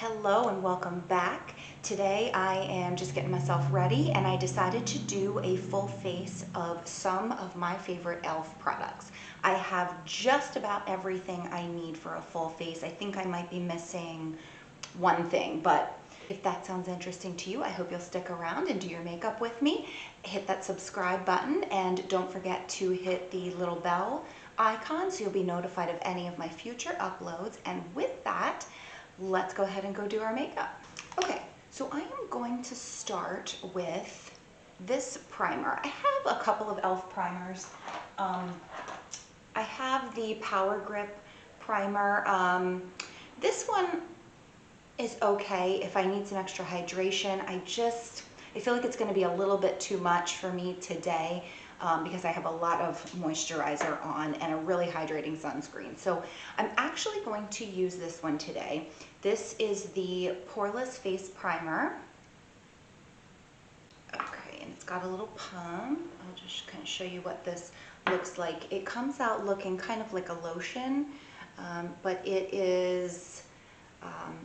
Hello and welcome back. Today I am just getting myself ready and I decided to do a full face of some of my favorite e.l.f. products. I have just about everything I need for a full face. I think I might be missing one thing, but if that sounds interesting to you, I hope you'll stick around and do your makeup with me. Hit that subscribe button and don't forget to hit the little bell icon so you'll be notified of any of my future uploads. And with that, let's go ahead and go do our makeup. Okay, so I am going to start with this primer. I have a couple of e.l.f. primers. I have the Power Grip primer. This one is okay if I need some extra hydration. I feel like it's going to be a little bit too much for me today because I have a lot of moisturizer on and a really hydrating sunscreen. So I'm actually going to use this one today. This is the Poreless Face Primer. Okay, and it's got a little pump. I'll just kind of show you what this looks like. It comes out looking kind of like a lotion, but it is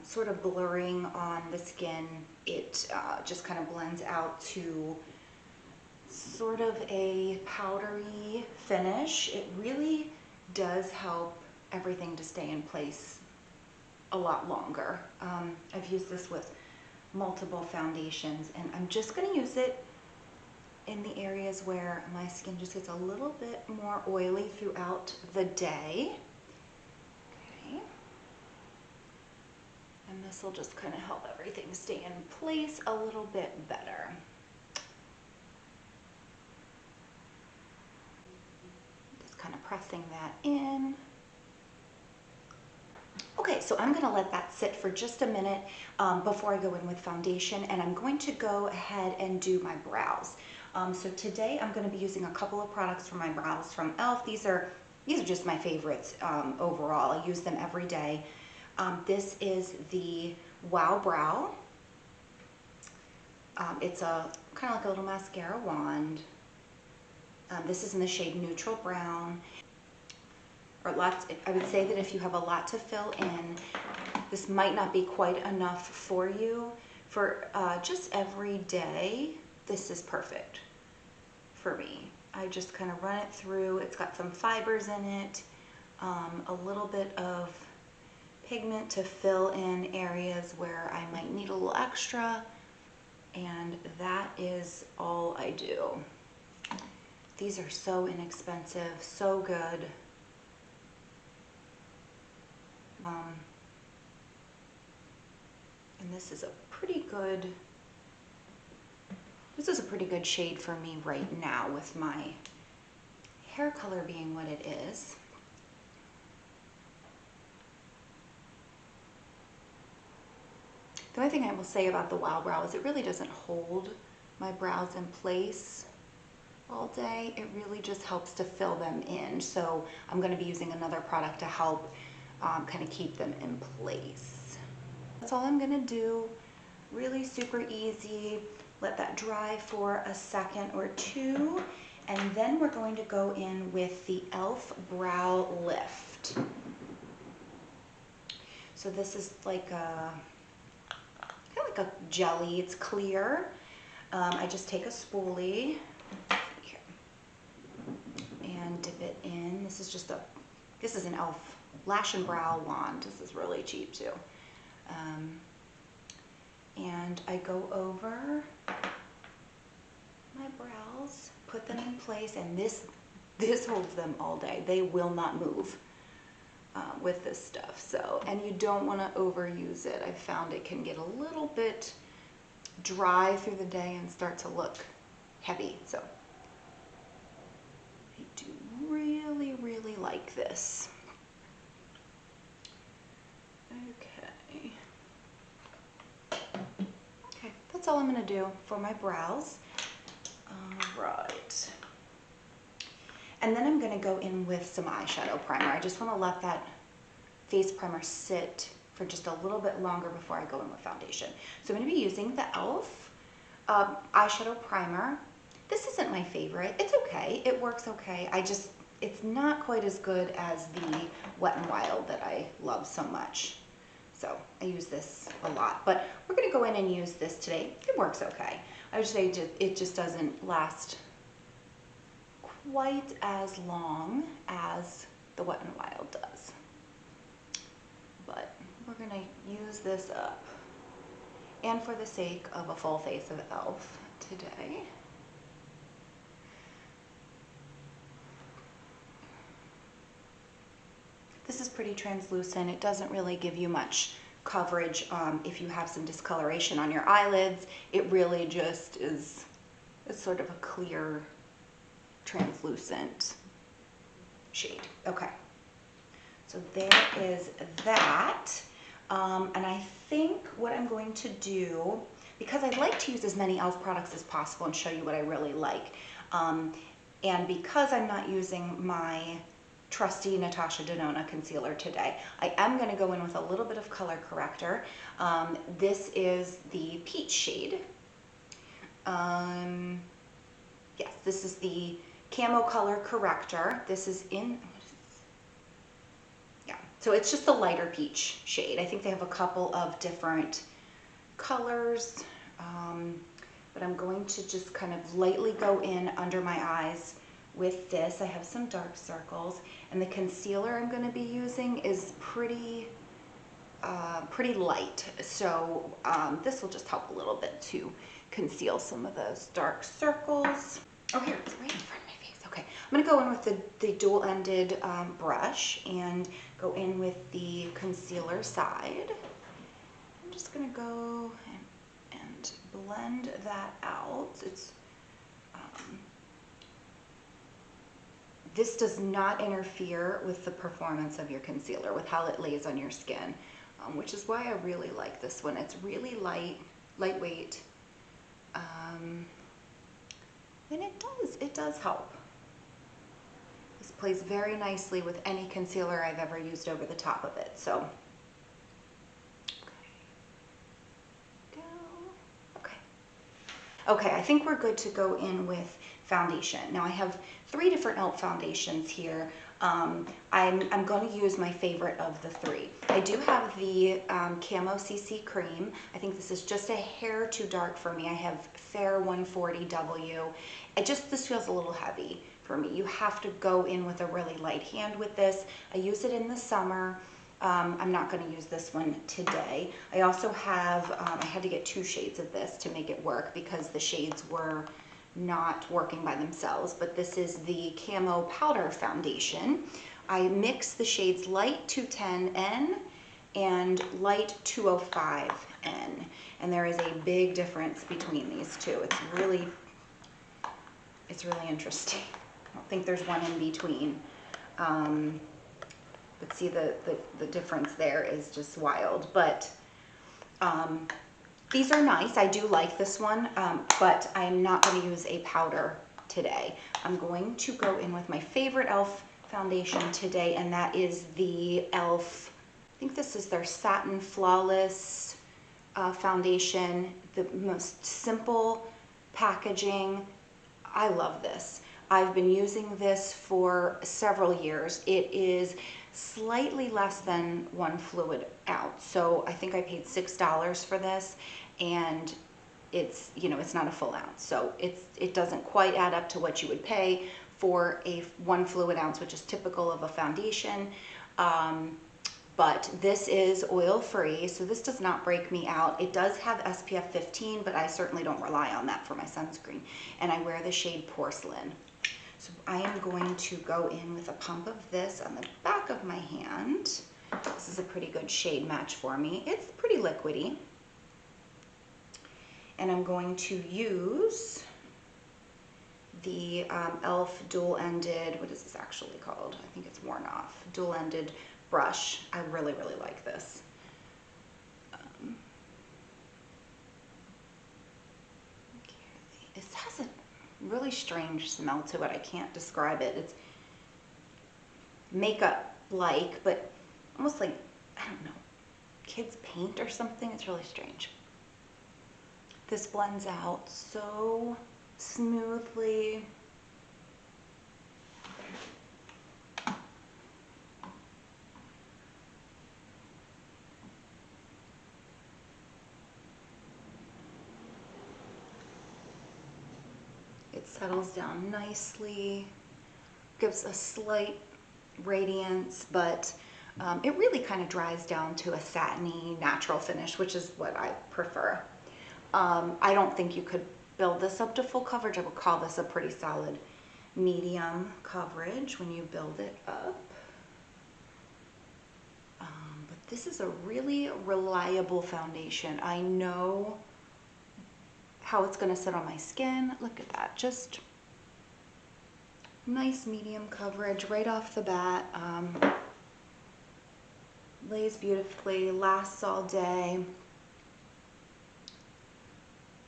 sort of blurring on the skin. It just kind of blends out to sort of a powdery finish. It really does help everything to stay in place a lot longer. I've used this with multiple foundations and I'm just going to use it in the areas where my skin just gets a little bit more oily throughout the day. Okay. And this will just kind of help everything stay in place a little bit better. Just kind of pressing that in. Okay, so I'm going to let that sit for just a minute before I go in with foundation, and I'm going to go ahead and do my brows. So today I'm going to be using a couple of products for my brows from e.l.f. These are just my favorites overall. I use them every day. This is the Wow Brow. It's a kind of like a little mascara wand. This is in the shade Neutral Brown. I would say that if you have a lot to fill in, this might not be quite enough for you. For just every day, this is perfect for me. I just kind of run it through. It's got some fibers in it, a little bit of pigment to fill in areas where I might need a little extra, and that is all I do. These are so inexpensive, so good. And this is a pretty good shade for me right now with my hair color being what it is. The only thing I will say about the Wow Brow is it really doesn't hold my brows in place all day. It really just helps to fill them in. So I'm going to be using another product to help kind of keep them in place. That's all I'm going to do. Really super easy. Let that dry for a second or two. And then we're going to go in with the e.l.f. Brow Lift. So this is like a jelly. It's clear. I just take a spoolie and dip it in. This is an e.l.f. Lash and Brow Wand. This is really cheap too. And I go over my brows, put them in place, and this holds them all day. They will not move with this stuff. So, and you don't want to overuse it. I found it can get a little bit dry through the day and start to look heavy. So I do really, really like this. Okay, that's all I'm going to do for my brows. All right. And then I'm going to go in with some eyeshadow primer. I just want to let that face primer sit for just a little bit longer before I go in with foundation. So I'm going to be using the e.l.f. Eyeshadow primer. This isn't my favorite. It's okay. It works okay. It's not quite as good as the Wet n Wild that I love so much. So I use this a lot, but we're gonna go in and use this today. It works okay. I would say it just doesn't last quite as long as the Wet n Wild does. But we're gonna use this up. And for the sake of a full face of e.l.f. today, this is pretty translucent. It doesn't really give you much coverage if you have some discoloration on your eyelids. It really just is sort of a clear, translucent shade. Okay, so there is that. And I think what I'm going to do, because I'd like to use as many e.l.f. products as possible and show you what I really like, and because I'm not using my trusty Natasha Denona concealer today, I am going to go in with a little bit of color corrector. This is the peach shade. Yes, this is the Camo Color Corrector. This is in, yeah, so it's just a lighter peach shade. I think they have a couple of different colors, but I'm going to just kind of lightly go in under my eyes with this. I have some dark circles, and the concealer I'm going to be using is pretty light, so this will just help a little bit to conceal some of those dark circles. Oh, here, it's right in front of my face. Okay, I'm going to go in with the dual-ended brush and go in with the concealer side. I'm just going to go and blend that out. It's this does not interfere with the performance of your concealer, with how it lays on your skin, which is why I really like this one. It's really lightweight, and it does help. This plays very nicely with any concealer I've ever used over the top of it. So, okay, I think we're good to go in with foundation. Now I have 3 different e.l.f. foundations here. I'm going to use my favorite of the 3. I do have the Camo CC Cream. I think this is just a hair too dark for me. I have Fair 140W. This feels a little heavy for me. You have to go in with a really light hand with this. I use it in the summer. I'm not going to use this one today. I also have, I had to get 2 shades of this to make it work because the shades were not working by themselves, but this is the Camo Powder Foundation. I mix the shades Light 210N and Light 205N, and there is a big difference between these two. It's really interesting. I don't think there's one in between. But see, the difference there is just wild. But these are nice. I do like this one, but I'm not going to use a powder today. I'm going to go in with my favorite e.l.f. foundation today, and that is the e.l.f. I think this is their Satin Flawless foundation. The most simple packaging. I love this. I've been using this for several years. It is slightly less than 1 fluid ounce. So I think I paid $6 for this, and it's, you know, it's not a full ounce. So it doesn't quite add up to what you would pay for a 1 fluid ounce, which is typical of a foundation. But this is oil-free, so this does not break me out. It does have SPF 15, but I certainly don't rely on that for my sunscreen. And I wear the shade Porcelain. So I am going to go in with a pump of this on the back of my hand. This is a pretty good shade match for me. It's pretty liquidy. And I'm going to use the e.l.f. dual-ended, what is this actually called? I think it's worn off. Dual-ended brush. I really, really like this. Okay. It has a really strange smell to it. I can't describe it. It's makeup-like, but almost like, I don't know, kids paint or something. It's really strange. This blends out so smoothly. Settles down nicely, gives a slight radiance, but it really kind of dries down to a satiny, natural finish, which is what I prefer. I don't think you could build this up to full coverage. I would call this a pretty solid medium coverage when you build it up. But this is a really reliable foundation. I know how it's going to sit on my skin. Look at that, just nice medium coverage right off the bat. Lays beautifully, lasts all day.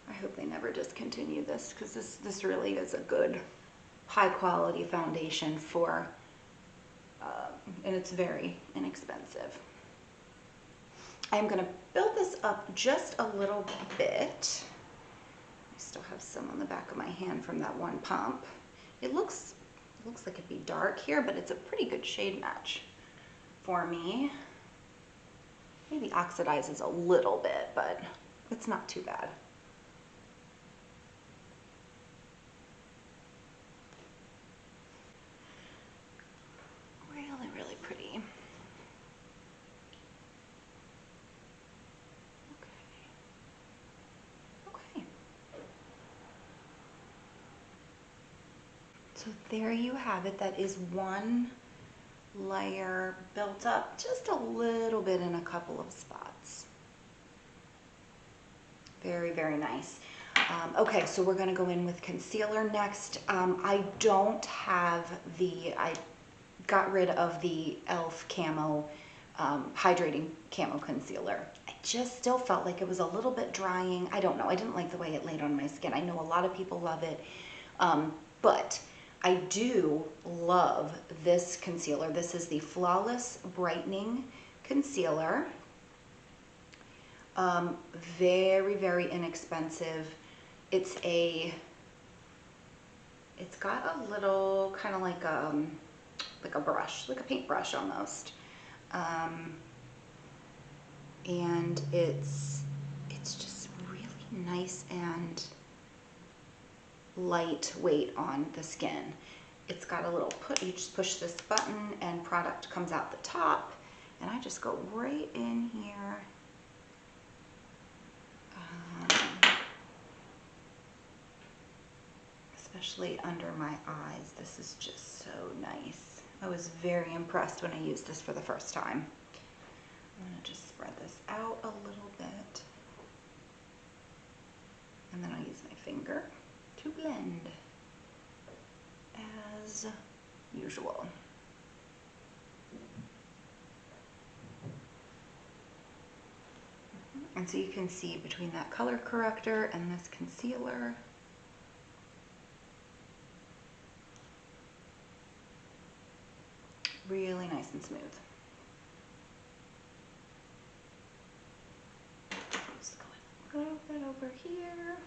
I hope they never discontinue this, because this really is a good high quality foundation for and it's very inexpensive. I'm going to build this up just a little bit. I still have some on the back of my hand from that one pump. It looks like it'd be dark here, but it's a pretty good shade match for me. Maybe oxidizes a little bit, but it's not too bad. Really, really pretty. Okay. So there you have it. That is one layer built up just a little bit in a couple of spots. Very, very nice. Okay, so we're going to go in with concealer next. I got rid of the e.l.f. Camo hydrating camo concealer. I just still felt like it was a little bit drying. I don't know. I didn't like the way it laid on my skin. I know a lot of people love it, but I do love this concealer. This is the Flawless Brightening Concealer. Very, very inexpensive. It's got a little kind of like a brush, like a paintbrush almost. And it's just really nice and lightweight on the skin. It's got a little you just push this button and product comes out the top, and I just go right in here. Especially under my eyes. This is just so nice. I was very impressed when I used this for the first time. I'm going to just spread this out a little bit, and then I'll use my finger to blend as usual. And so you can see between that color corrector and this concealer, really nice and smooth. Just go a little bit over here.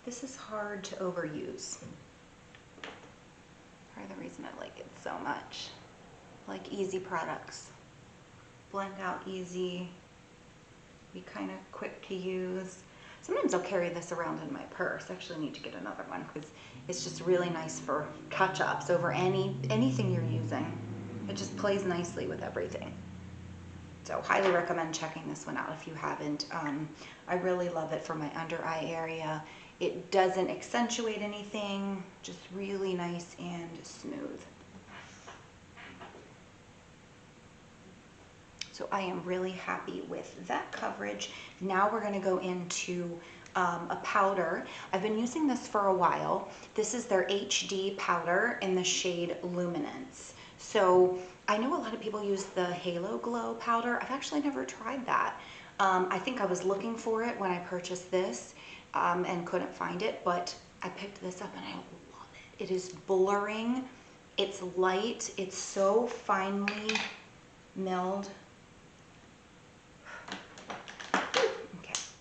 This is hard to overuse. Part of the reason I like it so much. I like easy products. Blend out easy. Be kind of quick to use. Sometimes I'll carry this around in my purse. I actually need to get another one because it's just really nice for touch-ups over anything you're using. It just plays nicely with everything. So highly recommend checking this one out if you haven't. I really love it for my under eye area. It doesn't accentuate anything, just really nice and smooth. So I am really happy with that coverage. Now we're gonna go into a powder. I've been using this for a while. This is their HD powder in the shade Luminance. So I know a lot of people use the Halo Glow powder. I've actually never tried that. I think I was looking for it when I purchased this and couldn't find it, but I picked this up and I love it. It is blurring, it's light, it's so finely milled.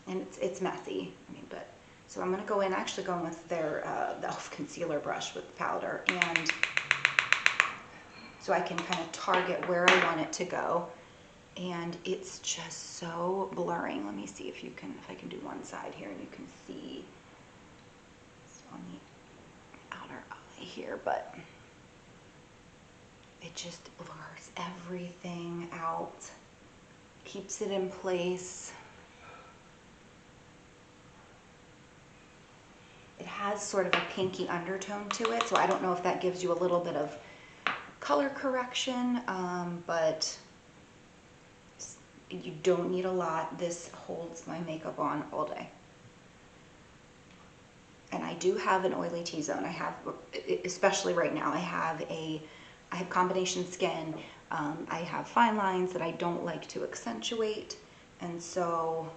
And it's messy. I mean, but so I'm gonna go in, actually going with their the e.l.f. concealer brush with powder, and so I can kind of target where I want it to go. And it's just so blurring. Let me see if I can do one side here, and you can see on the outer eye here, but it just blurs everything out, keeps it in place. It has sort of a pinky undertone to it, so I don't know if that gives you a little bit of color correction, but you don't need a lot. This holds my makeup on all day. And I do have an oily T-zone. I have, especially right now, I have combination skin. I have fine lines that I don't like to accentuate, and so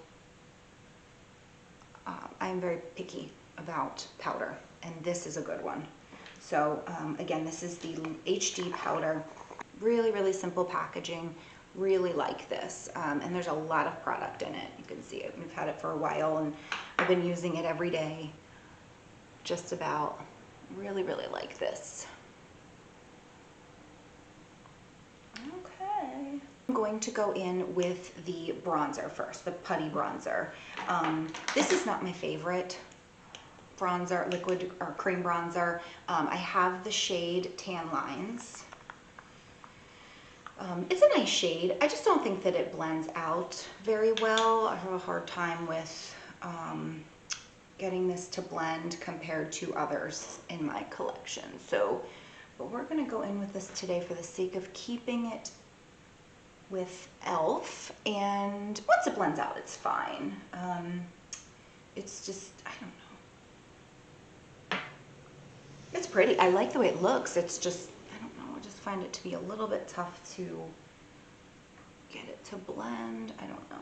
I'm very picky about powder, and this is a good one. So again, this is the HD powder. Really, really simple packaging. Really like this, and there's a lot of product in it. You can see it. We've had it for a while, and I've been using it every day. Just about. Really, really like this. Okay. I'm going to go in with the bronzer first, the putty bronzer. This is not my favorite bronzer, liquid or cream bronzer. I have the shade Tan Lines. It's a nice shade. I just don't think that it blends out very well. I have a hard time with getting this to blend compared to others in my collection. So, but we're gonna go in with this today for the sake of keeping it with e.l.f. And once it blends out, it's fine. It's just, I don't know. It's pretty. I like the way it looks. It's just, I don't know, I just find it to be a little bit tough to get it to blend. I don't know.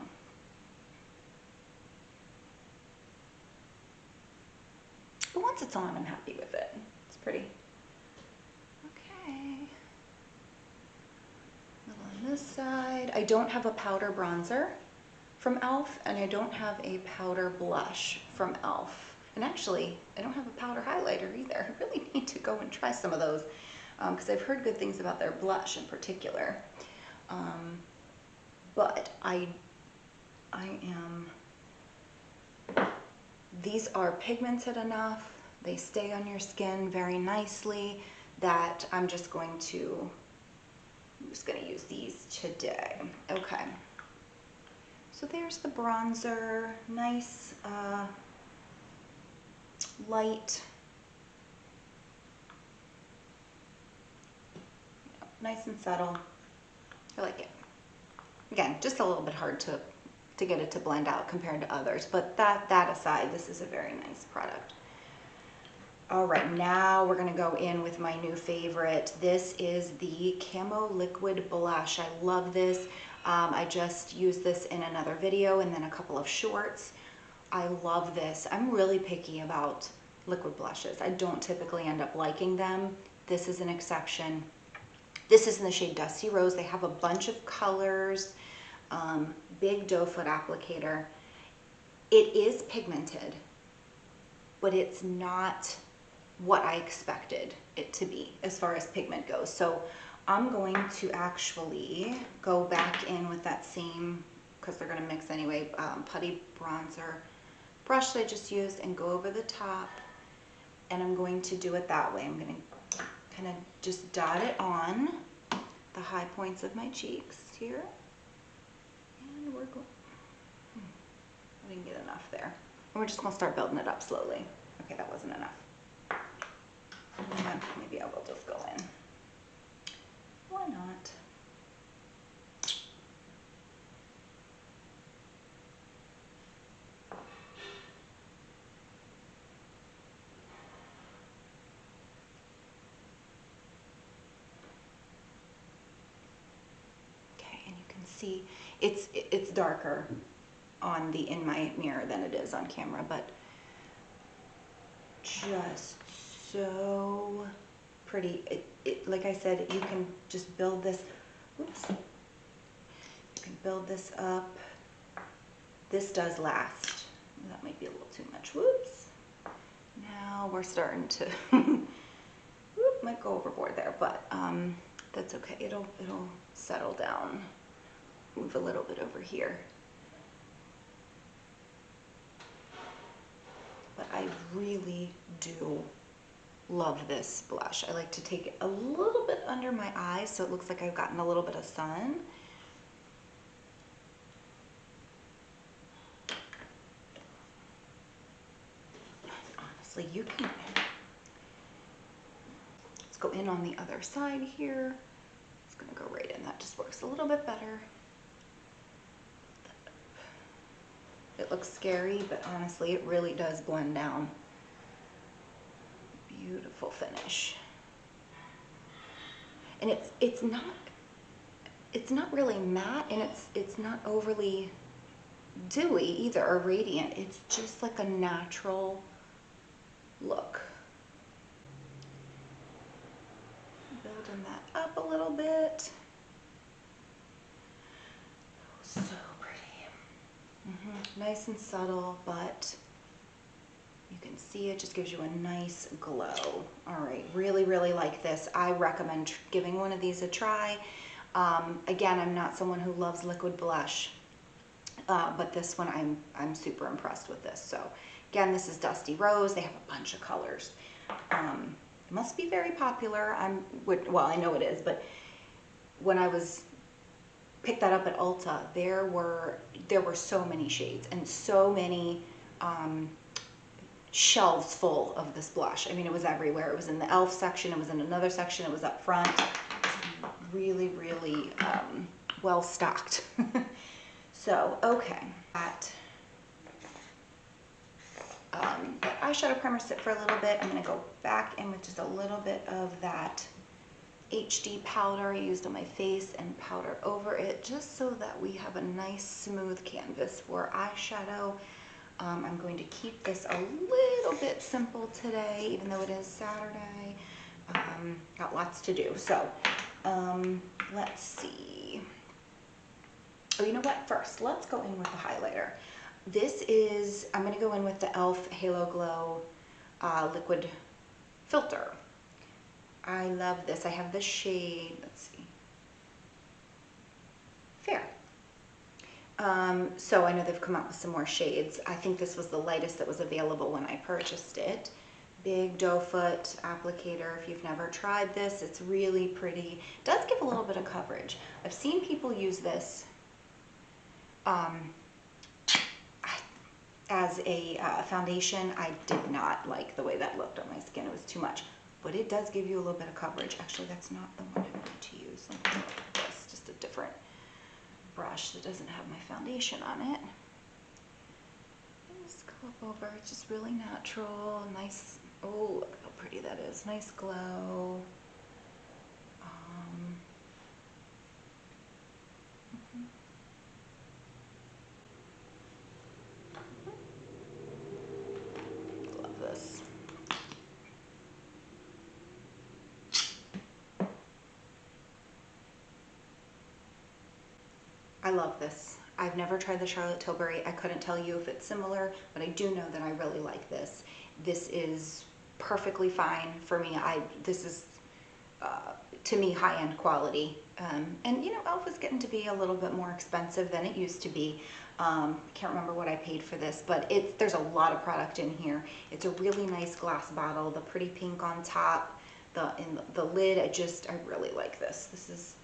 But once it's on, I'm happy with it. It's pretty. Okay. A little on this side. I don't have a powder bronzer from e.l.f. and I don't have a powder blush from e.l.f. And actually, I don't have a powder highlighter either. I really need to go and try some of those because I've heard good things about their blush in particular. But these are pigmented enough, they stay on your skin very nicely, that I'm just going to use these today. Okay. So there's the bronzer, nice, light, nice and subtle. I like it. Again, just a little bit hard to get it to blend out compared to others, but that aside, this is a very nice product. All right, now we're gonna go in with my new favorite. This is the Camo Liquid Blush. I love this. I just used this in another video and then a couple of shorts. I love this. I'm really picky about liquid blushes. I don't typically end up liking them. This is an exception. This is in the shade Dusty Rose. They have a bunch of colors, big doe foot applicator. It is pigmented, but it's not what I expected it to be as far as pigment goes. So I'm going to actually go back in with that same, because they're gonna mix anyway, putty bronzer brush that I just used and go over the top. And I'm going to do it that way. I'm gonna kind of just dot it on the high points of my cheeks here. And we're going, I didn't get enough there. And we're just gonna start building it up slowly. Okay, that wasn't enough. And maybe I will just go in. Why not? Okay, and you can see it's darker on in my mirror than it is on camera, but just so pretty. Like I said, you can just build this. Oops. You can build this up. This does last. That might be a little too much. Whoops. Now we're starting to whoop, might go overboard there, but that's okay. It'll settle down. Move a little bit over here. But I really really do love this blush. I like to take it a little bit under my eyes so it looks like I've gotten a little bit of sun. Honestly, you can. Let's go in on the other side here. It's gonna go right in. That just works a little bit better. It looks scary, but honestly, it really does blend down. Beautiful finish. And it's not really matte, and it's not overly dewy either or radiant. It's just like a natural look. Building that up a little bit. So nice and subtle, but you can see it just gives you a nice glow. All right, really, really like this. I recommend giving one of these a try. Again, I'm not someone who loves liquid blush, but this one I'm super impressed with this. So again, this is Dusty Rose. They have a bunch of colors. Must be very popular. Well, I know it is, but when I picked that up at Ulta, there were so many shades and so many shelves full of this blush. I mean, it was everywhere. It was in the e.l.f. section, it was in another section, it was up front. Really, really well stocked. So, okay. That eyeshadow primer sit for a little bit. I'm going to go back in with just a little bit of that HD powder I used on my face and powder over it, just so that we have a nice smooth canvas for eyeshadow. I'm going to keep this a little bit simple today, even though it is Saturday. Got lots to do. So let's see. Oh, you know what? First, let's go in with the highlighter. I'm going to go in with the e.l.f. Halo Glow liquid filter. I love this. I have the shade, let's see, Fair. So I know they've come out with some more shades. I think this was the lightest that was available when I purchased it. Big doe foot applicator. If you've never tried this, it's really pretty. It does give a little bit of coverage. I've seen people use this as a foundation. I did not like the way that looked on my skin. It was too much. But it does give you a little bit of coverage. Actually, that's not the one I want to use. Let me look at this. Just a different brush that doesn't have my foundation on it. Just go up over. It's just really natural. Nice. Oh, look how pretty that is. Nice glow. Love this. I love this. I've never tried the Charlotte Tilbury. I couldn't tell you if it's similar, but I do know that I really like this. This is perfectly fine for me. This is, to me, high-end quality. And you know, e.l.f. is getting to be a little bit more expensive than it used to be. Can't remember what I paid for this, but there's a lot of product in here. It's a really nice glass bottle, the pretty pink on top, the lid. I really like this. This is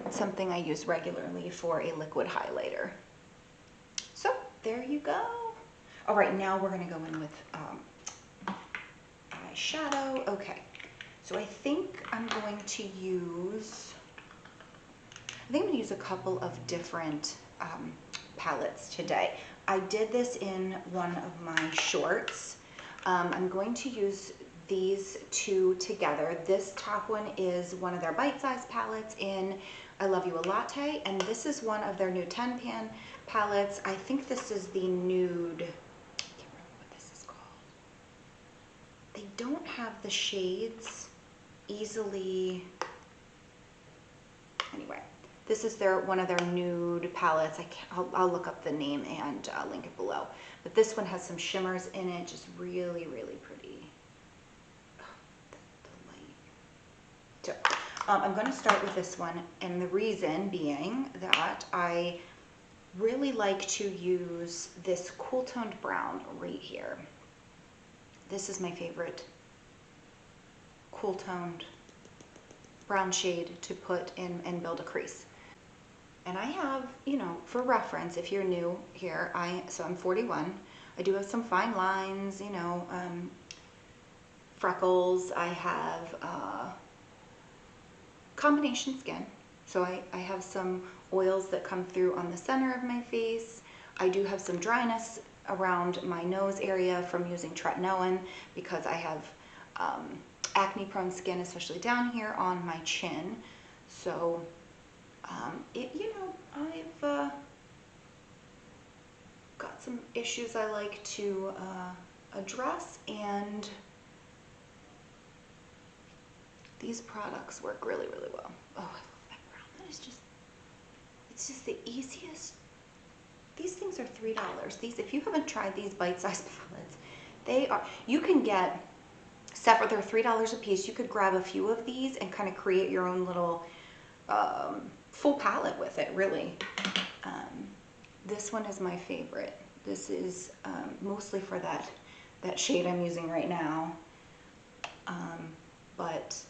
something I use regularly for a liquid highlighter. So there you go. All right, now we're going to go in with eyeshadow. Okay, so I think I'm going to use a couple of different palettes today. I did this in one of my shorts. I'm going to use these two together. This top one is one of their bite-sized palettes in I Love You a Latte, and this is one of their new 10-pan palettes. I think this is the nude. I can't remember what this is called. They don't have the shades easily. Anyway, this is one of their nude palettes. I'll look up the name and link it below. But this one has some shimmers in it, just really, really pretty. So, I'm going to start with this one, and the reason being that I really like to use this cool toned brown right here. This is my favorite cool toned brown shade to put in and build a crease. And I have, you know, for reference, if you're new here, so I'm 41. I do have some fine lines, you know, freckles. I have combination skin. So I have some oils that come through on the center of my face. I do have some dryness around my nose area from using tretinoin because I have acne prone skin, especially down here on my chin. So you know, I've got some issues I like to address, and these products work really, really well. Oh, I love that brown. That is just, it's just the easiest. These things are $3. These, if you haven't tried these bite-sized palettes, they are, you can get separate, they're $3 a piece. You could grab a few of these and kind of create your own little full palette with it, really. This one is my favorite. This is mostly for that shade I'm using right now. But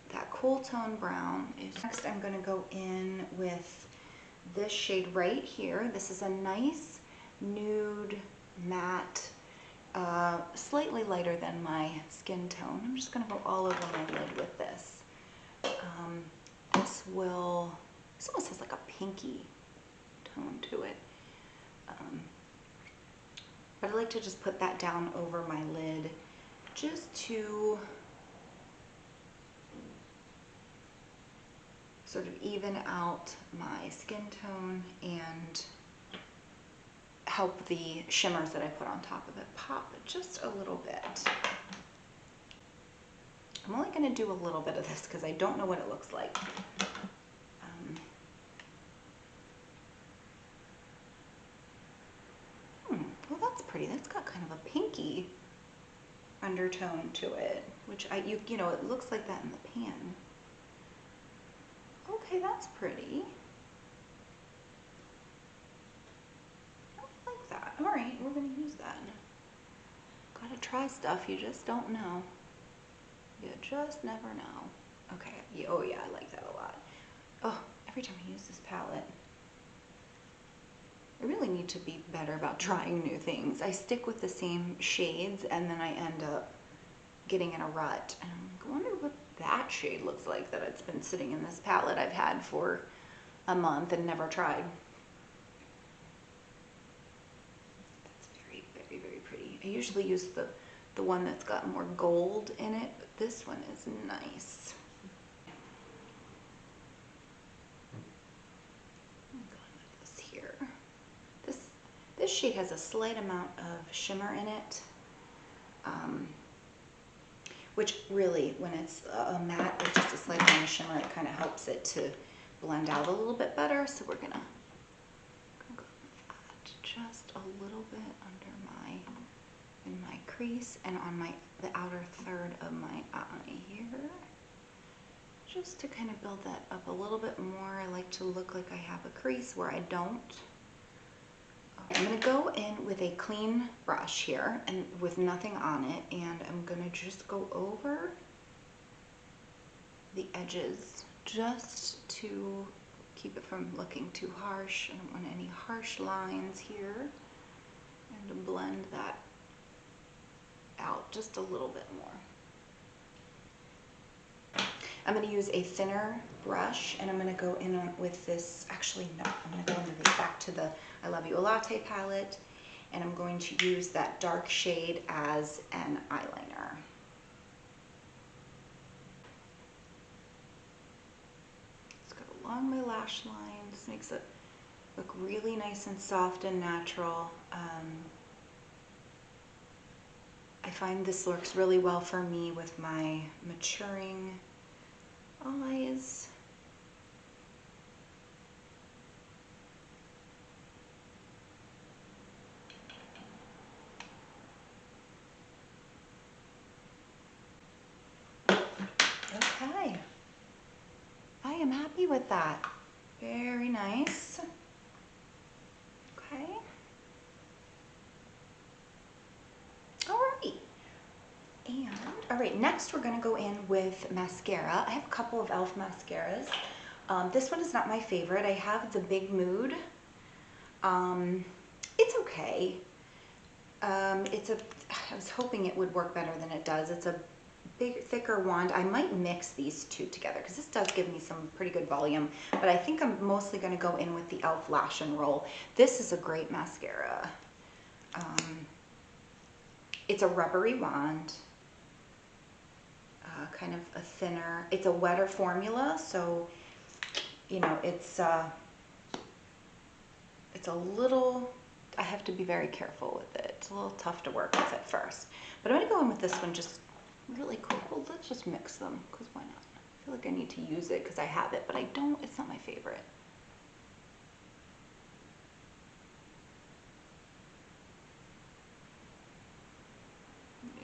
that cool tone brown is next. I'm going to go in with this shade right here. This is a nice nude matte, slightly lighter than my skin tone. I'm just going to go all over my lid with this. This almost has like a pinky tone to it. But I like to just put that down over my lid just to sort of even out my skin tone and help the shimmers that I put on top of it pop just a little bit. I'm only going to do a little bit of this because I don't know what it looks like. Well, that's pretty. That's got kind of a pinky undertone to it, which you know, it looks like that in the pan. Okay, that's pretty. I like that. All right, we're going to use that. Gotta try stuff, you just don't know. You just never know. Okay, oh yeah, I like that a lot. Oh, every time I use this palette, I really need to be better about trying new things. I stick with the same shades and then I end up getting in a rut. And I'm like, I wonder what that shade looks like that it's been sitting in this palette I've had for a month and never tried. That's very, very, very pretty. I usually use the one that's got more gold in it, but this one is nice. I'm going with this here. This shade has a slight amount of shimmer in it, which really, when it's a matte with just a slight amount of shimmer, it kind of helps it to blend out a little bit better. So we're gonna go with that just a little bit under in my crease and on the outer third of my eye here, just to kind of build that up a little bit more. I like to look like I have a crease where I don't. I'm going to go in with a clean brush here and with nothing on it, and I'm going to just go over the edges just to keep it from looking too harsh. I don't want any harsh lines here, and to blend that out just a little bit more. I'm going to use a thinner brush, and I'm going to go in with this, actually no, I'm going to go in back to the I Love You a Latte palette, and I'm going to use that dark shade as an eyeliner. Just go along my lash line. This makes it look really nice and soft and natural. I find this works really well for me with my maturing eyes. Okay, I am happy with that. Very nice. Okay. right, next we're gonna go in with mascara. I have a couple of e.l.f. mascaras. This one is not my favorite. I have the Big Mood. It's okay. I was hoping it would work better than it does. It's a big, thicker wand. I might mix these two together because this does give me some pretty good volume, but I think I'm mostly going to go in with the e.l.f. Lash and Roll. This is a great mascara. It's a rubbery wand, kind of a thinner, it's a wetter formula, so, you know, it's a little, I have to be very careful with it. It's a little tough to work with at first. But I'm going to go in with this one just really quick. Well, let's just mix them, because why not? I feel like I need to use it because I have it, but I don't, it's not my favorite.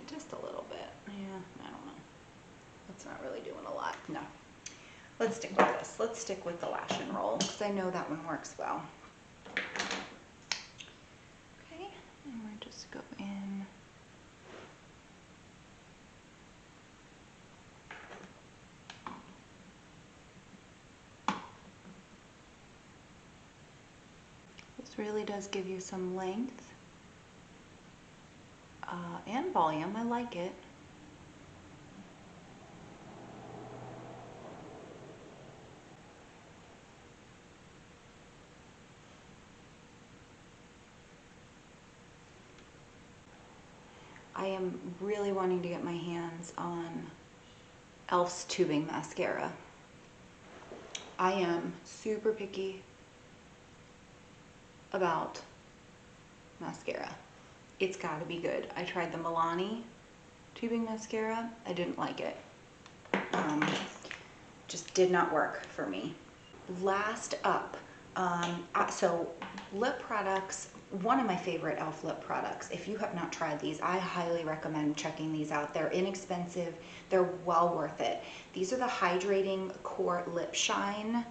Just a little bit. Yeah, I don't know. That's not really doing a lot. No. Let's stick with this. Let's stick with the Lash and Roll, because I know that one works well. Okay, and we're just go in. This really does give you some length and volume. I like it. I am really wanting to get my hands on e.l.f.'s tubing mascara. I am super picky about mascara. It's got to be good. I tried the Milani tubing mascara. I didn't like it. Just did not work for me. Last up, so lip products, one of my favorite e.l.f. lip products. If you have not tried these, I highly recommend checking these out. They're inexpensive. They're well worth it. These are the Hydrating Core Lip Shine.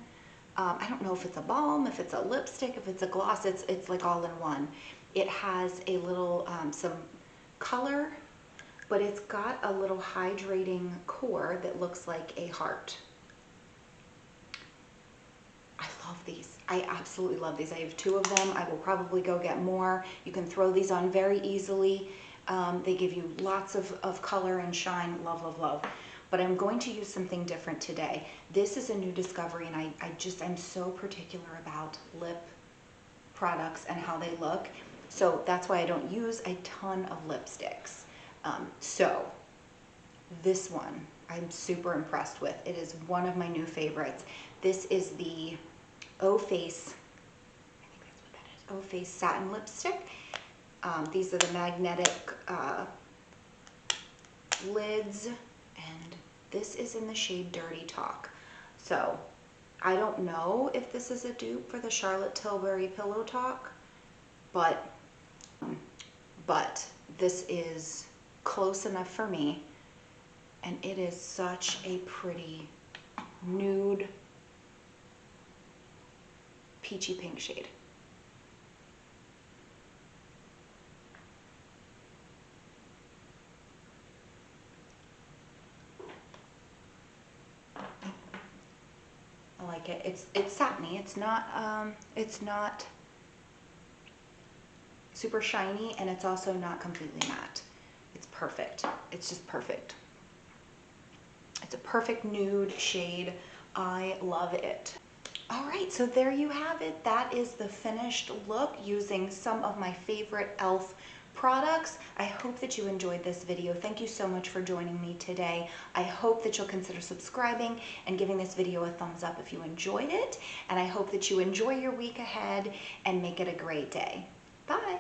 I don't know if it's a balm, if it's a lipstick, if it's a gloss, it's like all in one. It has a little, some color, but it's got a little hydrating core that looks like a heart. I love these. I absolutely love these. I have 2 of them. I will probably go get more. You can throw these on very easily. They give you lots of color and shine. Love, love, love. But I'm going to use something different today. This is a new discovery, and I'm so particular about lip products and how they look. So that's why I don't use a ton of lipsticks. So this one I'm super impressed with. It is one of my new favorites. This is the O-Face, I think that's what that is, O-Face Satin Lipstick. These are the magnetic lids, and this is in the shade Dirty Talk. So I don't know if this is a dupe for the Charlotte Tilbury Pillow Talk, but this is close enough for me, and it is such a pretty nude peachy pink shade. I like it. It's satiny. It's not super shiny, and it's also not completely matte. It's perfect. It's just perfect. It's a perfect nude shade. I love it. All right, so there you have it. That is the finished look using some of my favorite e.l.f. products. I hope that you enjoyed this video. Thank you so much for joining me today. I hope that you'll consider subscribing and giving this video a thumbs up if you enjoyed it. And I hope that you enjoy your week ahead and make it a great day. Bye.